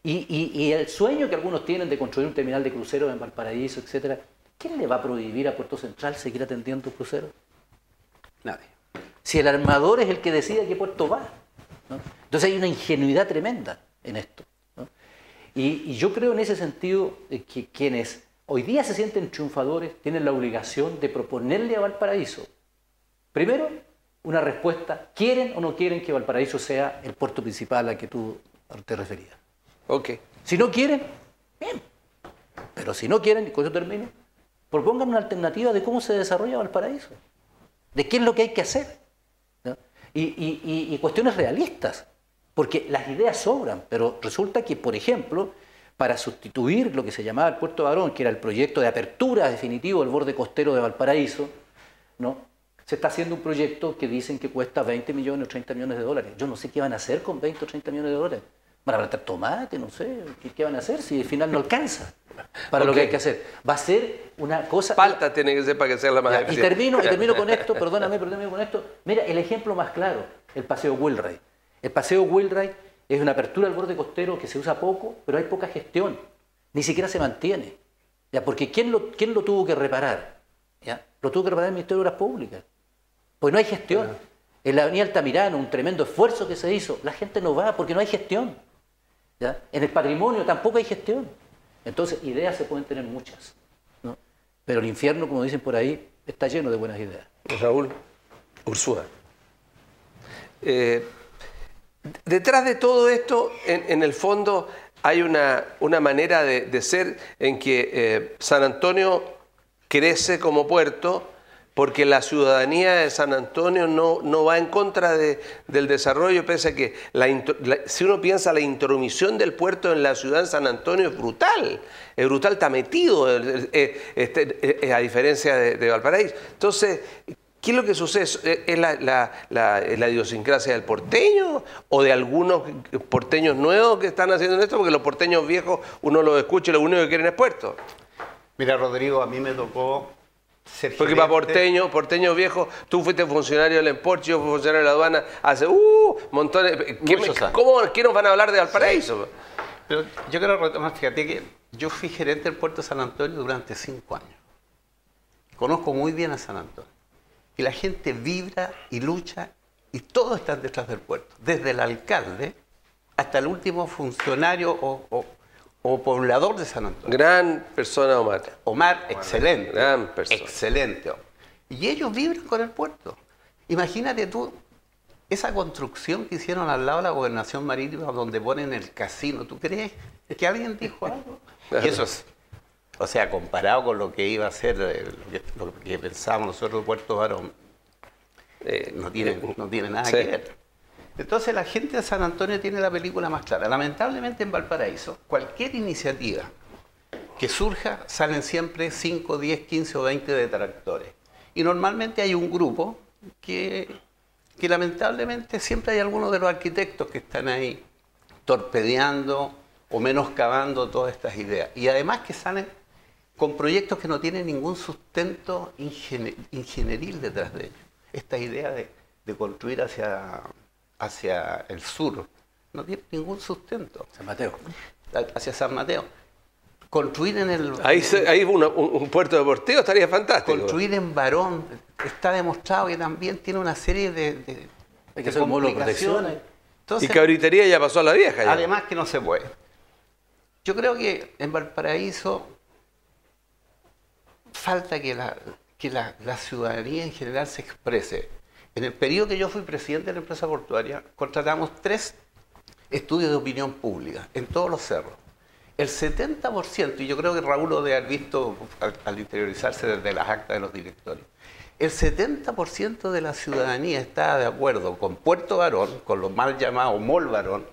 B: Y el sueño que algunos tienen de construir un terminal de cruceros en Valparaíso, etcétera, ¿quién le va a prohibir a Puerto Central seguir atendiendo cruceros?
C: Nadie.
B: Si el armador es el que decide a qué puerto va, ¿no? Entonces hay una ingenuidad tremenda en esto, ¿no? Y yo creo en ese sentido que quienes hoy día se sienten triunfadores tienen la obligación de proponerle a Valparaíso, primero, una respuesta, ¿quieren o no quieren que Valparaíso sea el puerto principal al que tú te referías?
A: Ok.
B: Si no quieren, bien. Pero si no quieren, y con eso termino, propongan una alternativa de cómo se desarrolla Valparaíso, de qué es lo que hay que hacer, ¿no? Y cuestiones realistas, porque las ideas sobran, pero resulta que, por ejemplo, para sustituir lo que se llamaba el Puerto Barón, que era el proyecto de apertura definitivo del borde costero de Valparaíso, ¿no?, se está haciendo un proyecto que dicen que cuesta 20 millones o 30 millones de dólares. Yo no sé qué van a hacer con 20 o 30 millones de dólares. ¿Van a plantar tomate? No sé. ¿Qué van a hacer si al final no alcanza para lo que hay que hacer? Va a ser una cosa...
A: Palta tiene que ser para que sea la más
B: Y
A: eficiente.
B: termino con esto, perdóname con esto. Mira, el ejemplo más claro, el Paseo Wheelwright. El Paseo Wheelwright es una apertura al borde costero que se usa poco, pero hay poca gestión. Ni siquiera se mantiene. ¿Ya? Porque ¿quién lo tuvo que reparar? ¿ya? Lo tuvo que reparar el Ministerio de Obras Públicas. Pues no hay gestión. En la avenida Altamirano, un tremendo esfuerzo que se hizo, la gente no va porque no hay gestión. ¿Ya? En el patrimonio tampoco hay gestión. Entonces, ideas se pueden tener muchas, ¿no? Pero el infierno, como dicen por ahí, está lleno de buenas ideas.
A: Raúl, Ursúa. Detrás de todo esto, en el fondo, hay una manera de ser en que San Antonio crece como puerto porque la ciudadanía de San Antonio no va en contra del desarrollo, pese a que si uno piensa la intromisión del puerto en la ciudad de San Antonio es brutal, está metido, a diferencia de Valparaíso. Entonces, ¿qué es lo que sucede? ¿Es la idiosincrasia del porteño o de algunos porteños nuevos que están haciendo esto? Porque los porteños viejos uno los escucha y lo único que quieren es puerto.
C: Mira, Rodrigo, a mí me tocó ser
A: porque
C: gerente.
A: para porteño viejo, tú fuiste funcionario del Emporche, yo fui funcionario de la aduana hace montones. ¿Qué nos van a hablar de Valparaíso?
C: Sí. Pero yo quiero retomar, fíjate que yo fui gerente del puerto de San Antonio durante 5 años. Conozco muy bien a San Antonio. Y la gente vibra y lucha y todos están detrás del puerto. Desde el alcalde hasta el último funcionario o poblador de San Antonio.
A: Gran persona, Omar.
C: Omar, excelente.
A: Gran persona.
C: Excelente. Y ellos vibran con el puerto. Imagínate tú esa construcción que hicieron al lado de la Gobernación Marítima donde ponen el casino. ¿Tú crees que alguien dijo algo? Y eso es, o sea, comparado con lo que iba a ser, lo que pensábamos nosotros de Puerto Barón, no tiene nada que ver. Entonces la gente de San Antonio tiene la película más clara. Lamentablemente en Valparaíso, cualquier iniciativa que surja, salen siempre 5, 10, 15 o 20 detractores. Y normalmente hay un grupo que lamentablemente siempre hay algunos de los arquitectos que están ahí torpedeando o menoscabando todas estas ideas. Y además que salen con proyectos que no tienen ningún sustento ingenieril detrás de ellos. Esta idea de construir hacia el sur no tiene ningún sustento.
B: San Mateo.
C: Hacia San Mateo. Construir en el...
A: Ahí un puerto deportivo estaría fantástico.
C: Construir en Barón está demostrado que también tiene una serie de
B: hay que hacer un módulo de protección.
A: Y cabritería ya pasó a la vieja. Ya.
C: Además que no se puede. Yo creo que en Valparaíso falta que la ciudadanía en general se exprese. En el periodo que yo fui presidente de la empresa portuaria, contratamos 3 estudios de opinión pública en todos los cerros. El 70%, y yo creo que Raúl lo debe haber visto al interiorizarse desde las actas de los directorios, el 70% de la ciudadanía está de acuerdo con Puerto Barón, con lo mal llamado Mall Barón.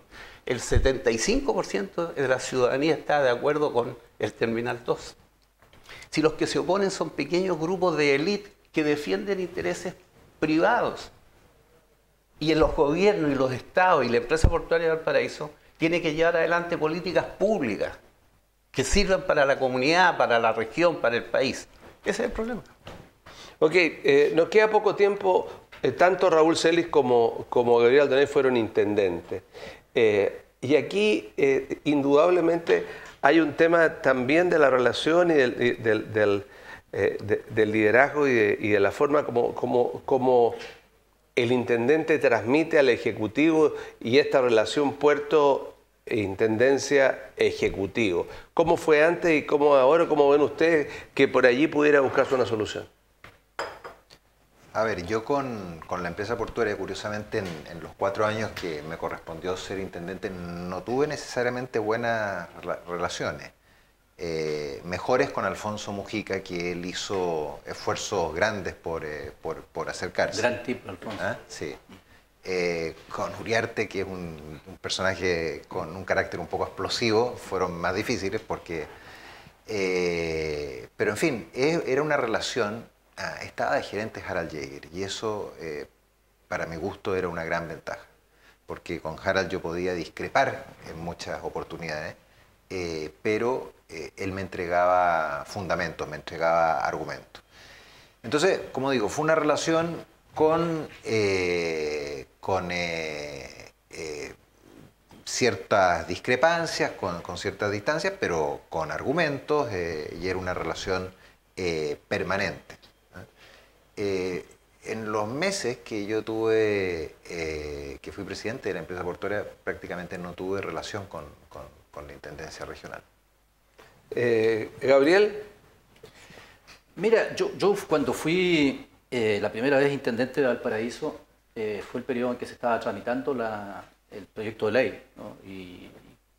C: El 75% de la ciudadanía está de acuerdo con el Terminal 2. Si los que se oponen son pequeños grupos de élite que defienden intereses privados, y en los gobiernos y los estados y la empresa portuaria de Valparaíso tiene que llevar adelante políticas públicas que sirvan para la comunidad, para la región, para el país. Ese es el problema.
A: Ok, nos queda poco tiempo. Tanto Raúl Celis como Gabriel Aldoney fueron intendentes. Y aquí, indudablemente, hay un tema también de la relación y del liderazgo y de la forma como el intendente transmite al ejecutivo y esta relación puerto-intendencia-ejecutivo. ¿Cómo fue antes y cómo ahora? ¿Cómo ven ustedes que por allí pudiera buscarse una solución?
D: A ver, yo con la empresa portuaria, curiosamente, en los 4 años que me correspondió ser intendente, no tuve necesariamente buenas relaciones. Mejores con Alfonso Mujica, que él hizo esfuerzos grandes por acercarse.
B: Gran tipo, Alfonso.
D: ¿Ah? Sí. Con Uriarte, que es un personaje con un carácter un poco explosivo, fueron más difíciles porque... pero en fin, era una relación... estaba de gerente Harald Jaeger y eso, para mi gusto, era una gran ventaja. Porque con Harald yo podía discrepar en muchas oportunidades, pero él me entregaba fundamentos, me entregaba argumentos. Entonces, como digo, fue una relación con ciertas discrepancias, con ciertas distancias, pero con argumentos, y era una relación permanente. En los meses que yo tuve, que fui presidente de la empresa portuaria, prácticamente no tuve relación con la Intendencia Regional.
A: Gabriel.
B: Mira, yo cuando fui la primera vez intendente de Valparaíso, fue el periodo en que se estaba tramitando el proyecto de ley, ¿no? Y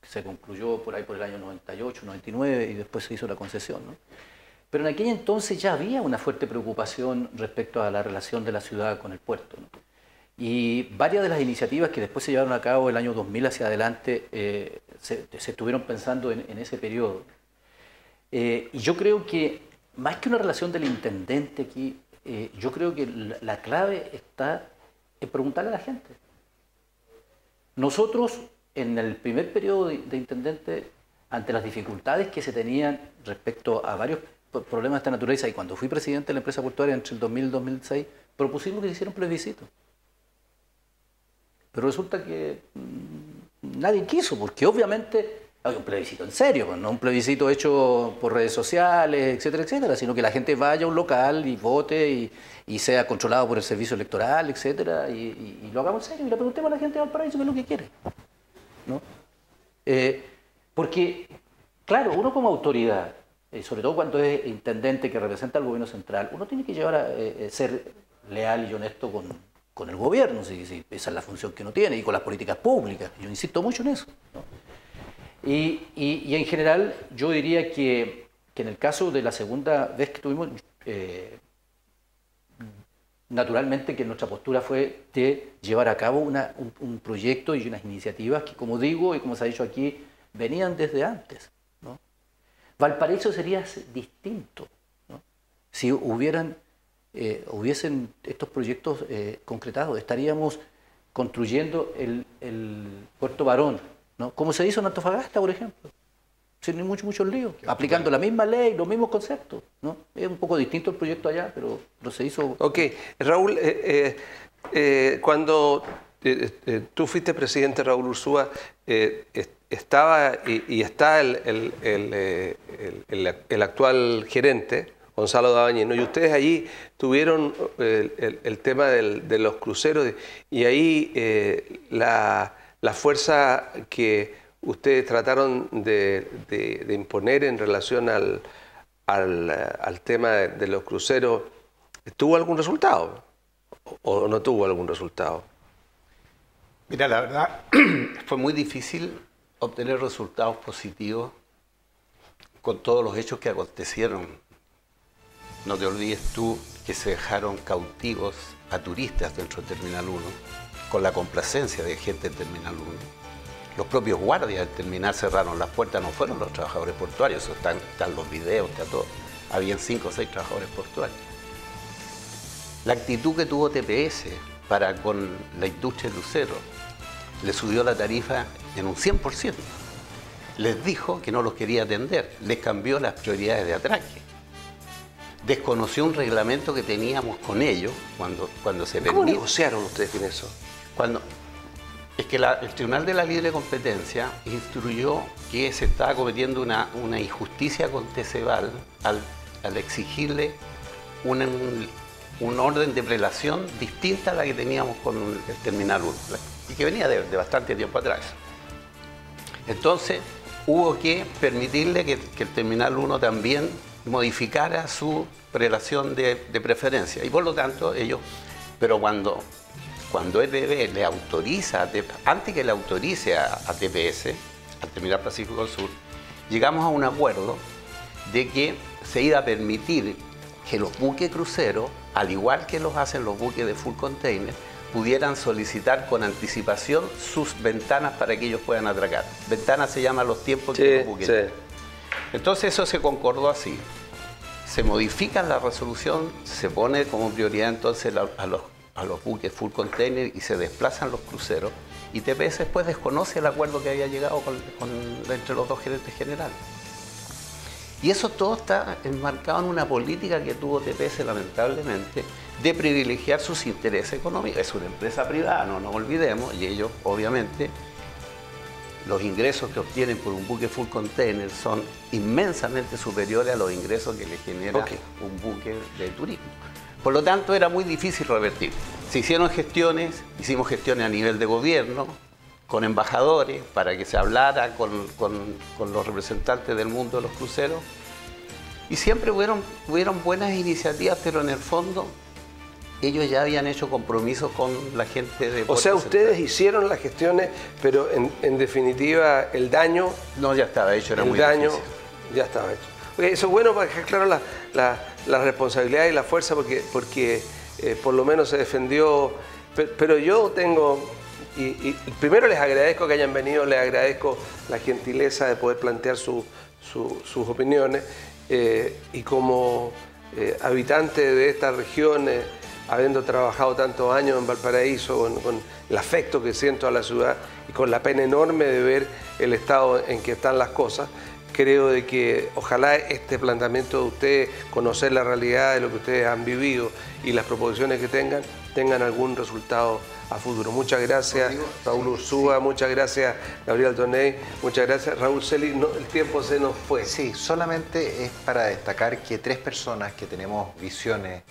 B: se concluyó por ahí por el año 98, 99 y después se hizo la concesión, ¿no? Pero en aquel entonces ya había una fuerte preocupación respecto a la relación de la ciudad con el puerto, ¿no? Y varias de las iniciativas que después se llevaron a cabo el año 2000 hacia adelante se estuvieron pensando en ese periodo. Y yo creo que más que una relación del intendente aquí, yo creo que la clave está en preguntarle a la gente. Nosotros, en el primer periodo de intendente, ante las dificultades que se tenían respecto a varios problemas de esta naturaleza, y cuando fui presidente de la empresa portuaria entre el 2000 y el 2006, propusimos que se hiciera un plebiscito. Pero resulta que nadie quiso, porque obviamente hay un plebiscito en serio, no un plebiscito hecho por redes sociales, etcétera, etcétera, sino que la gente vaya a un local y vote y sea controlado por el servicio electoral, etcétera, y lo hagamos en serio y le preguntemos a la gente de Valparaíso qué es lo que quiere, ¿no? Porque, claro, uno como autoridad, sobre todo cuando es intendente que representa al gobierno central, uno tiene que llevar a ser leal y honesto con el gobierno, si esa es la función que uno tiene, y con las políticas públicas. Yo insisto mucho en eso, ¿no? Y en general yo diría que en el caso de la segunda vez que tuvimos, naturalmente que nuestra postura fue de llevar a cabo un proyecto y unas iniciativas que, como digo y como se ha dicho aquí, venían desde antes, ¿no? Valparaíso sería distinto, ¿no? Si hubiesen estos proyectos concretados. Estaríamos construyendo el Puerto Barón, ¿no? Como se hizo en Antofagasta, por ejemplo, sin muchos líos, aplicando la misma ley, los mismos conceptos, ¿no? Es un poco distinto el proyecto allá, pero se hizo.
A: Ok, Raúl, cuando tú fuiste presidente, Raúl Ursúa, estaba y está el actual gerente, Gonzalo Dabañino, y ustedes allí tuvieron el tema de los cruceros, y ahí la fuerza que ustedes trataron de imponer en relación al tema de los cruceros, ¿tuvo algún resultado o no tuvo algún resultado?
C: Mira, la verdad fue muy difícil obtener resultados positivos con todos los hechos que acontecieron. No te olvides tú que se dejaron cautivos a turistas dentro del Terminal 1, con la complacencia de gente del Terminal 1. Los propios guardias del terminal cerraron las puertas, no fueron los trabajadores portuarios, eso están los videos, está todo. Habían 5 o 6 trabajadores portuarios. La actitud que tuvo TPS para con la industria de cruceros, le subió la tarifa en un 100%. Les dijo que no los quería atender, les cambió las prioridades de atraque. Desconoció un reglamento que teníamos con ellos cuando se permitió.
A: ¿Cómo negociaron ustedes en eso?
C: Es que el Tribunal de la Libre Competencia instruyó que se estaba cometiendo una injusticia con TCVAL al exigirle un orden de prelación distinta a la que teníamos con el Terminal 1 y que venía de bastante tiempo atrás. Entonces hubo que permitirle que el Terminal 1 también modificara su prelación de preferencia y por lo tanto ellos, pero cuando EPB le autoriza, antes que le autorice a TPS, al Terminal Pacífico del Sur, llegamos a un acuerdo de que se iba a permitir que los buques cruceros, al igual que los hacen los buques de full container, pudieran solicitar con anticipación sus ventanas para que ellos puedan atracar. Ventanas se llaman los tiempos que los buques. Sí. Entonces eso se concordó así. Se modifica la resolución, se pone como prioridad entonces a los buques full container y se desplazan los cruceros, y TPS después desconoce el acuerdo que había llegado entre los dos gerentes generales. Y eso todo está enmarcado en una política que tuvo TPS lamentablemente de privilegiar sus intereses económicos. Es una empresa privada, no nos olvidemos, y ellos obviamente los ingresos que obtienen por un buque full container son inmensamente superiores a los ingresos que le genera un buque de turismo. Por lo tanto, era muy difícil revertir. Se hicieron gestiones, hicimos gestiones a nivel de gobierno, con embajadores, para que se hablara con los representantes del mundo de los cruceros. Y siempre hubieron buenas iniciativas, pero en el fondo ellos ya habían hecho compromisos con la gente de...
A: O sea, ustedes hicieron las gestiones, pero en definitiva el daño...
C: No, ya estaba hecho, era muy
A: daño
C: difícil.
A: ya estaba hecho. Okay, eso es bueno para dejar claro la responsabilidad y la fuerza, porque por lo menos se defendió. Pero yo tengo... Y primero les agradezco que hayan venido, les agradezco la gentileza de poder plantear sus opiniones. Y como habitante de estas regiones, habiendo trabajado tantos años en Valparaíso, con el afecto que siento a la ciudad y con la pena enorme de ver el estado en que están las cosas, creo de que ojalá este planteamiento de ustedes, conocer la realidad de lo que ustedes han vivido y las proposiciones que tengan algún resultado a futuro. Muchas gracias, Raúl Ursúa, muchas gracias, Gabriel Toney, muchas gracias, Raúl Celi. No, el tiempo se nos fue.
D: Sí, solamente es para destacar que tres personas que tenemos visiones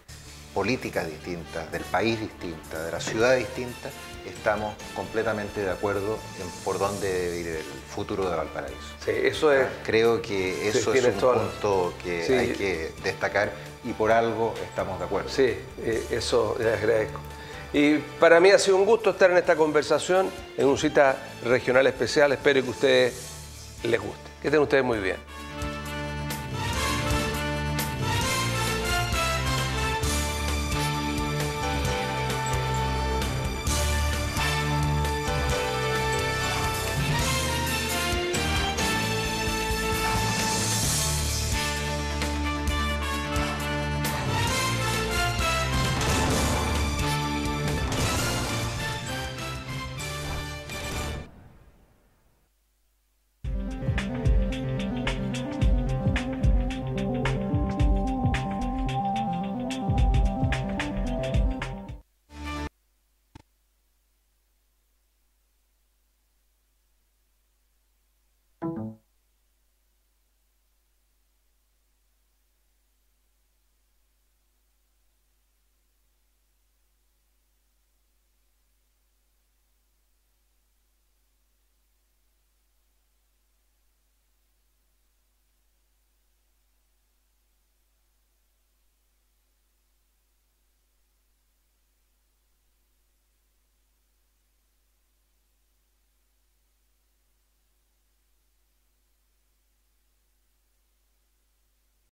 D: políticas distintas, del país distintas, de la ciudad distinta, estamos completamente de acuerdo en por dónde debe ir el futuro de Valparaíso.
A: Sí, eso es...
D: Creo que eso es un punto que
A: sí,
D: hay que destacar y por algo estamos de acuerdo.
A: Sí, eso les agradezco. Y para mí ha sido un gusto estar en esta conversación, en un cita regional especial. Espero que a ustedes les guste. Que estén ustedes muy bien.